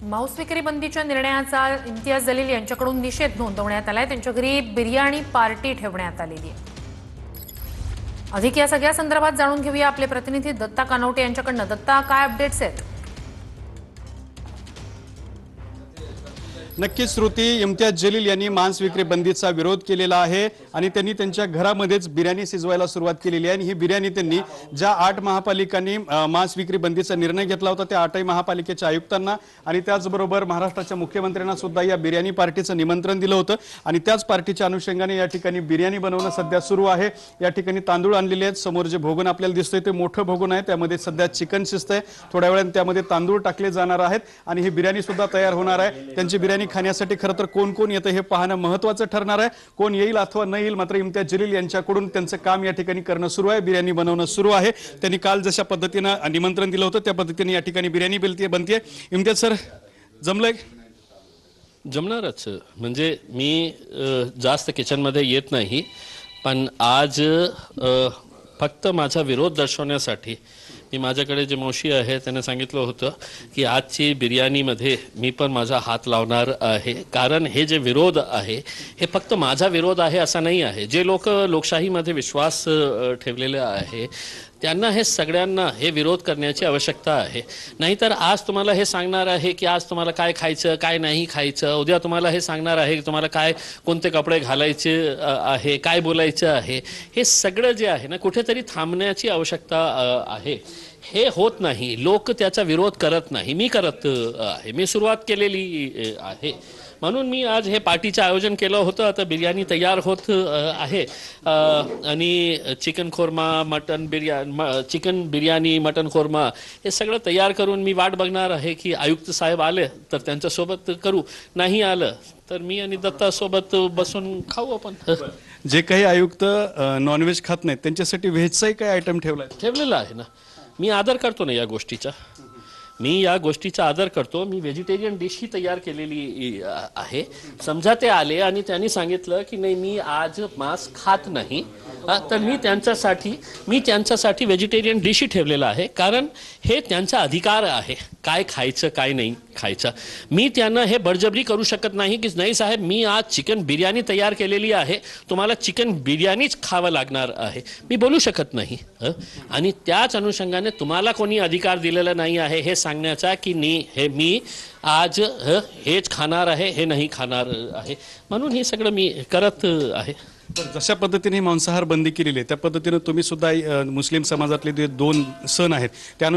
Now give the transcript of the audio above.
मांस विक्री बंदीच्या निर्णयाचा इम्तियाज जलील यांच्याकडून निषेध नोंदवण्यात आलाय। त्यांच्या घरी बिर्याणी पार्टी ठेवण्यात आलेली आहे। अधिक या सगळ्या संदर्भात जाणून घेऊया आपले प्रतिनिधी दत्ता कानवटे यांच्याकडून। दत्ता, काय अपडेट्स आहेत? नक्कीच श्रुती, इम्तियाज जलील यांनी मांस विक्री बंदीचा विरोध केलेला आहे आणि त्यांनी त्यांच्या घरामध्येच बिर्याणी शिजवायला सुरुवात केलेली आहे। आणि ही बिर्याणी त्यांनी ज्या 8 महापालिकांनी मांस विक्री बंदीचा निर्णय घेतला होता त्या 8ही महापालिकेच्या आयुक्तांना आणि त्याचबरोबर महाराष्ट्राच्या मुख्यमंत्र्यांना सुद्धा या बिर्याणी पार्टीचं निमंत्रण दिलं होतं आणि त्याच पार्टीच्या अनुषंगाने या ठिकाणी बिर्याणी बनवणं सध्या सुरू आहे। या ठिकाणी तांदूळ आणलेले आहेत। समोर जे भोगून आपल्याला दिसतंय ते मोठं भोगून आहे, त्यामध्ये सध्या चिकन शिजतंय। थोड्या वेळाने त्यामध्ये तांदूळ टाकले जाणार आहेत आणि ही बिर्याणी सुद्धा तयार होणार आहे। त्यांची बिर्याणी खाण्यासाठी खरं तर कोण कोण येतं हे पाहणं महत्त्वाचं ठरणार आहे। कोण येईल अथवा न येईल, मात्र इम्तियाज जलील यांच्याकडून त्यांचं काम या ठिकाणी करणं सुरू आहे, बिर्याणी बनवणं सुरू आहे। त्यांनी काल जशा पद्धतीनं निमंत्रण दिलं होतं त्या पद्धतीने या ठिकाणी बिर्याणी बनते। इम्तियाज सर, जमलंय? जमणारच, म्हणजे मी जास्त किचनमध्ये येत नाही, पण आज फक्त माझा विरोध दर्शवण्यासाठी मी माझ्याकडे जे मावशी आहे त्यांना सांगितलं होतं की आजची बिर्याणीमध्ये मी पण माझा हात लावणार आहे। कारण हे जे विरोध आहे हे फक्त माझा विरोध आहे असा नाही आहे। जे लोक लोकशाहीमध्ये विश्वास ठेवलेले आहे त्यांना हे सगळ्यांना हे विरोध करण्याची आवश्यकता आहे। नाहीतर आज तुम्हाला हे सांगणार आहे की आज तुम्हाला काय खायचं काय नाही खायचं, उद्या तुम्हाला हे सांगणार आहे की तुम्हाला काय कोणते कपडे घालायचे आहे, काय बोलायचं आहे, हे सगळं जे आहे ना कुठेतरी थांबण्याची आवश्यकता आहे। हे होत नाही, लोक त्याचा विरोध करत नाही, मी करत आहे, मी सुरुवात केलेली आहे। म्हणून मी आज हे पार्टीचं आयोजन केलं होतं। आता बिर्याणी तयार होत आहे आणि चिकन बिर्याणी मटन खोरमा हे सगळं तयार करून मी वाट बघणार आहे की आयुक्त साहेब आले तर त्यांच्यासोबत करू, नाही आलं तर मी आणि दत्तासोबत बसून खाऊ आपण। जे काही आयुक्त नॉनव्हेज खात नाहीत त्यांच्यासाठी व्हेजचाही काही आयटम ठेवलेला आहे ना। मी आदर करतो ना या गोष्टीचा, मी या गोष्टीचा आदर करतो। मी व्हेजिटेरियन डिश ही तयार केलेली आहे। समजा ते आले आणि त्यांनी सांगितलं की नाही मी आज मांस खात नाही, तर मी त्यांच्यासाठी व्हेजिटेरियन डिश ही ठेवलेला आहे। कारण हे त्यांचा अधिकार आहे काय खायचं काय नाही खायचं। मी त्यांना हे बळजबरी करू शकत नाही की नाही साहेब मी आज चिकन बिर्याणी तयार केलेली आहे, तुम्हाला चिकन बिर्याणीच खावं लागणार आहे, मी बोलू शकत नाही। आणि त्याच अनुषंगाने तुम्हाला कोणी अधिकार दिलेला नाही आहे हे सांगण्याचा की मी आज हेच खाणार आहे हे नाही खाणार आहे। म्हणून हे सगळं मी करत आहे। जशा पद्धतीने मांसाहार बंदी केलेली आहे त्या पद्धतीने तुम्ही सुद्धा मुस्लिम समाजातले जे 2 सण आहेत त्या